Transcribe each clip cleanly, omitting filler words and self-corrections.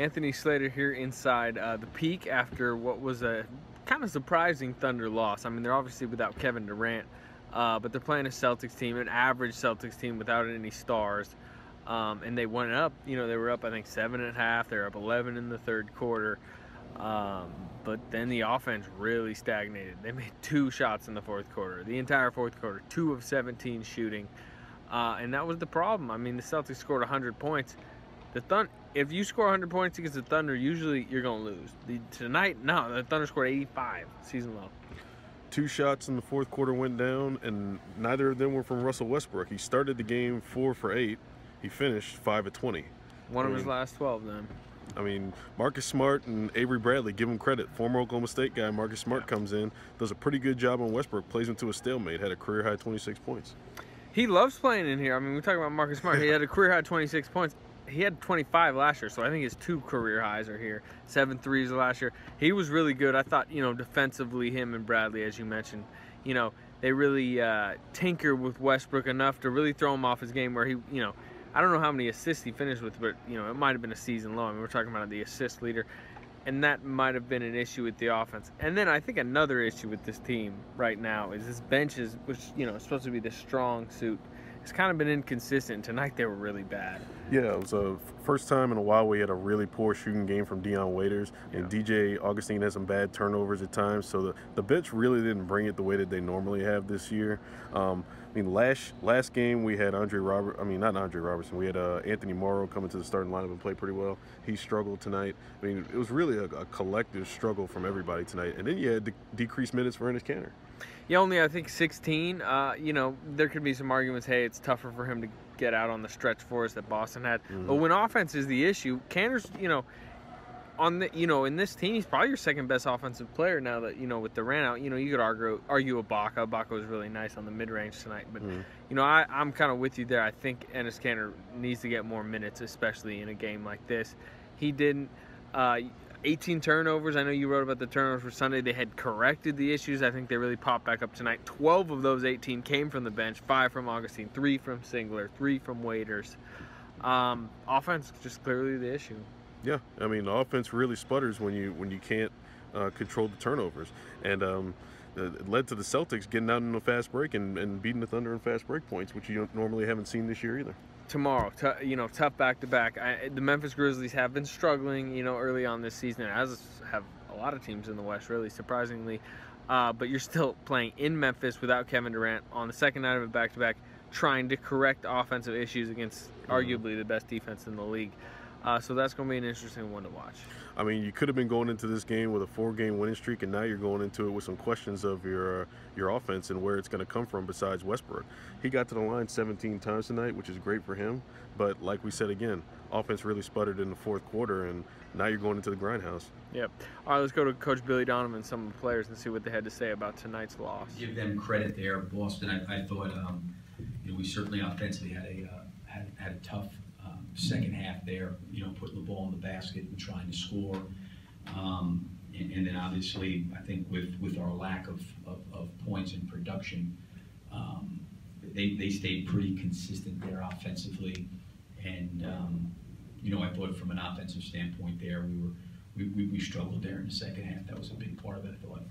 Anthony Slater here inside the Peak after what was a kind of surprising Thunder loss. I mean, they're obviously without Kevin Durant, but they're playing a Celtics team, an average Celtics team without any stars. And they went up, they were up, I think, 7 at half. They're up 11 in the third quarter. But then the offense really stagnated. They made 2 shots in the fourth quarter. The entire fourth quarter, 2 of 17 shooting. And that was the problem. I mean, the Celtics scored 100 points. If you score 100 points against the Thunder, usually you're going to lose. Tonight, no, the Thunder scored 85, season low. 2 shots in the fourth quarter went down, and neither of them were from Russell Westbrook. He started the game 4 for 8. He finished 5 of 20. One of his last 12, then. I mean, Marcus Smart and Avery Bradley, give him credit. Former Oklahoma State guy Marcus Smart comes in, does a pretty good job on Westbrook, plays him to a stalemate, had a career-high 26 points. He loves playing in here. I mean, we talk about Marcus Smart. He had a career-high 26 points. He had 25 last year, so I think his 2 career highs are here. 7 threes last year. He was really good. I thought, defensively, him and Bradley, as you mentioned, they really tinker with Westbrook enough to really throw him off his game where he, I don't know how many assists he finished with, but, it might have been a season low. I mean, we're talking about the assist leader, and that might have been an issue with the offense. And then I think another issue with this team right now is this bench, which, is supposed to be the strong suit. It's kind of been inconsistent. Tonight they were really bad. Yeah, it was the first time in a while we had a really poor shooting game from Dion Waiters, and DJ Augustine had some bad turnovers at times. So the bench really didn't bring it the way that they normally have this year. I mean, last game we had we had Anthony Morrow coming to the starting lineup and play pretty well. He struggled tonight. I mean, it was really a collective struggle from everybody tonight. And then you had decreased minutes for Enes Kanter. Yeah, only I think 16. There could be some arguments. Hey, it's tougher for him to get out on the stretch for us that Boston had. Mm-hmm. But when offense is the issue, Kanter's, in this team, he's probably your second best offensive player now that with Durant out. You could argue Ibaka. Ibaka was really nice on the mid range tonight. But I'm kind of with you there. I think Enes Kanter needs to get more minutes, especially in a game like this. He didn't. 18 turnovers. I know you wrote about the turnovers for Sunday. They had corrected the issues. I think they really popped back up tonight. 12 of those 18 came from the bench. 5 from Augustine. 3 from Singler. 3 from Waiters. Offense just clearly the issue. Yeah, I mean, the offense really sputters when you can't control the turnovers. And it led to the Celtics getting out in a fast break and beating the Thunder in fast break points, which you normally haven't seen this year either. Tomorrow, tough back-to-back. The Memphis Grizzlies have been struggling, early on this season, as have a lot of teams in the West, really, surprisingly. But you're still playing in Memphis without Kevin Durant on the second night of a back-to-back, trying to correct offensive issues against arguably the best defense in the league. So that's going to be an interesting one to watch. I mean, you could have been going into this game with a 4-game winning streak, and now you're going into it with some questions of your offense and where it's going to come from besides Westbrook. He got to the line 17 times tonight, which is great for him. But like we said again, offense really sputtered in the fourth quarter, and now you're going into the grindhouse. Yep. All right, let's go to Coach Billy Donovan and some of the players and see what they had to say about tonight's loss. Give them credit there, Boston. I thought we certainly offensively had a tough second half there, putting the ball in the basket and trying to score. And then obviously, I think with our lack of points in production, they stayed pretty consistent there offensively. And, I thought from an offensive standpoint there, we struggled there in the second half. That was a big part of it, I thought.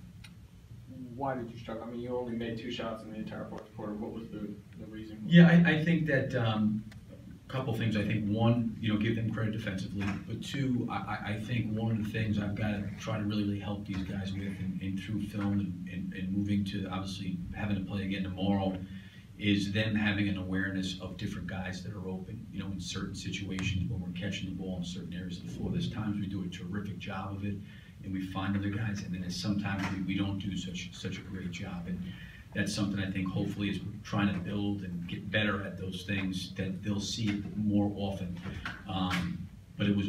Why did you struggle? I mean, you only made 2 shots in the entire fourth quarter. What was the reason? Yeah, I think that couple things. I think one, give them credit defensively, but 2, I think one of the things I've got to try to really help these guys with and through film and moving to obviously having to play again tomorrow is them having an awareness of different guys that are open, in certain situations when we're catching the ball in certain areas of the floor. There's times we do a terrific job of it and we find other guys, and then there's sometimes we don't do such a great job. And that's something I think hopefully as we're trying to build and get better at those things that they'll see it more often. But it was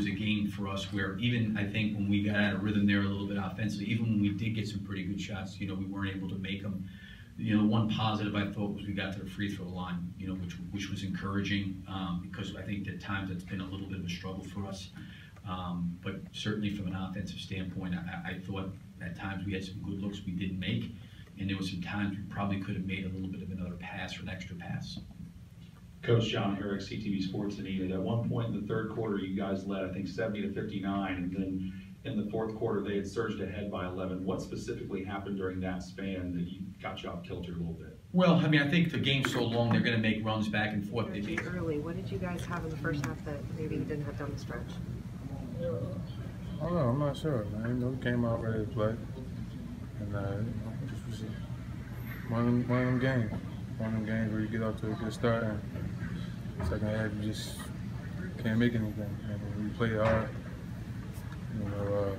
a game for us where even I think when we got out of rhythm there a little bit offensively, even when we did get some pretty good shots, we weren't able to make them. The one positive I thought was we got to the free throw line, which was encouraging because I think at times it's been a little bit of a struggle for us. But certainly from an offensive standpoint, I thought at times we had some good looks we didn't make. And there were some times we probably could have made a little bit of another pass or an extra pass. Coach John Herrick, CTV Sports in Enid. At one point in the third quarter, you guys led, I think, 70-59, and then in the fourth quarter, they had surged ahead by 11. What specifically happened during that span that you got you off kilter a little bit? Well, I mean, I think the game's so long, they're going to make runs back and forth. Energy early. What did you guys have in the first half that maybe you didn't have down the stretch? I don't know. I'm not sure, man. You know, we came out ready to play, and you know, this was one of them games. One of them games where you get off to a good start, and second half you just can't make anything. And we play hard. You know,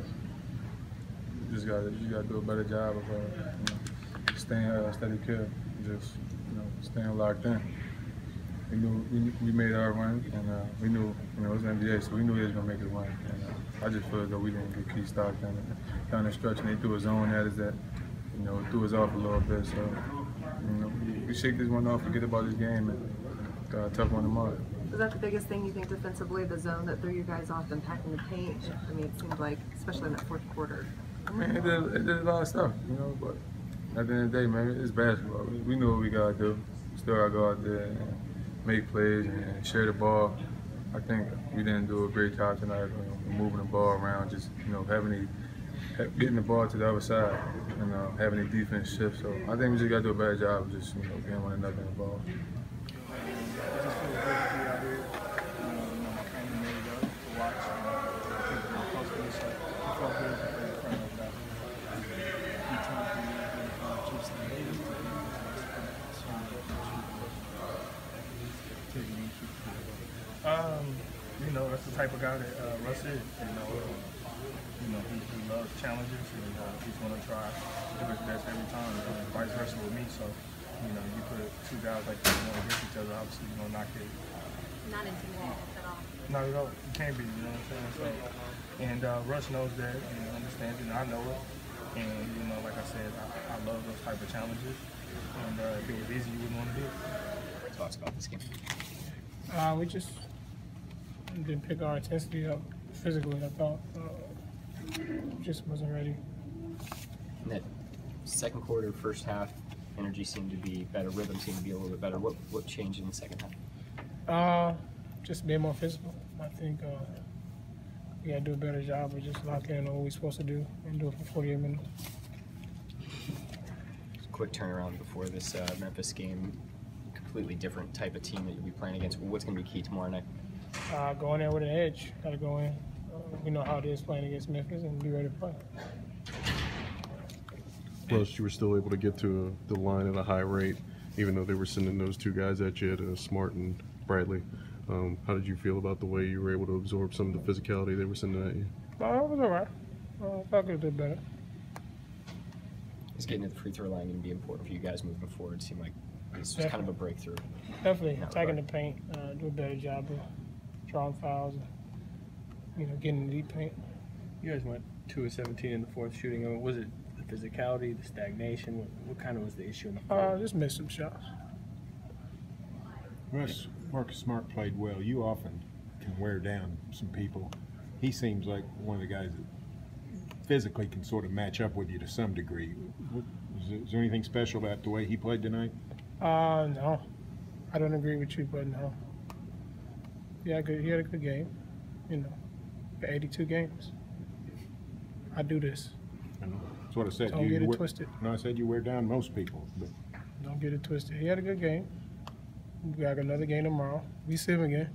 you just gotta do a better job of staying steady, care, just staying locked in. We knew we made our run, and we knew it was NBA, so we knew he was gonna make it run. And I just feel as though we didn't get key stock down the stretch, and they threw a zone at us that threw us off a little bit. So we shake this one off, forget about this game, and got a tough one tomorrow. Was that the biggest thing you think defensively, the zone that threw you guys off and packing the paint? I mean, it seemed like, especially in that fourth quarter. I mean, it did a lot of stuff, but at the end of the day, man, it's basketball. We know what we gotta do. Still gotta go out there and make plays and share the ball. I think we didn't do a great job tonight moving the ball around, just getting the ball to the other side and having a defense shift. So I think we just gotta do a better job of just getting one another involved. That's the type of guy that Russ is. He loves challenges, and he's going to try to do his best every time. And vice versa with me. So, you put two guys like that against each other, obviously you're going to knock it. Not intimidated at all. Not at all. You can't be. You know what I'm saying? So, and Russ knows that and understands it. And I know it. And like I said, I love those type of challenges. And if it was easy, you wouldn't want to do it. What thoughts about this game? We just didn't pick our intensity up physically. I thought just wasn't ready. In that second quarter, first half, energy seemed to be better, rhythm seemed to be a little bit better. What changed in the second half? Just being more physical. I think we got to do a better job of just locking in on what we're supposed to do and do it for 48 minutes. Quick turnaround before this Memphis game. Completely different type of team that you'll be playing against. What's going to be key tomorrow night? Go in there with an edge. Got to go in. We know how it is playing against Memphis and be ready to play. Plus, you were still able to get to the line at a high rate, even though they were sending those two guys at you, Smart and Bradley. How did you feel about the way you were able to absorb some of the physicality they were sending at you? It was all right. I thought I could have done better. Is getting to the free throw line going to be important for you guys moving forward? It seemed like this was kind of a breakthrough. Definitely. Attacking the paint, do a better job of drawing fouls and, getting in the deep paint. You guys went 2 of 17 in the fourth shooting. I mean, was it the physicality, the stagnation? What kind of was the issue in the fourth? Just missed some shots. Russ, Marcus Smart played well. You often can wear down some people. He seems like one of the guys that physically can sort of match up with you to some degree. Is there anything special about the way he played tonight? No. I don't agree with you, but no. He had a good game. Got 82 games. I do this. I know. That's what I said. Don't get it twisted. No, I said you wear down most people. But. Don't get it twisted. He had a good game. We got another game tomorrow. We see him again.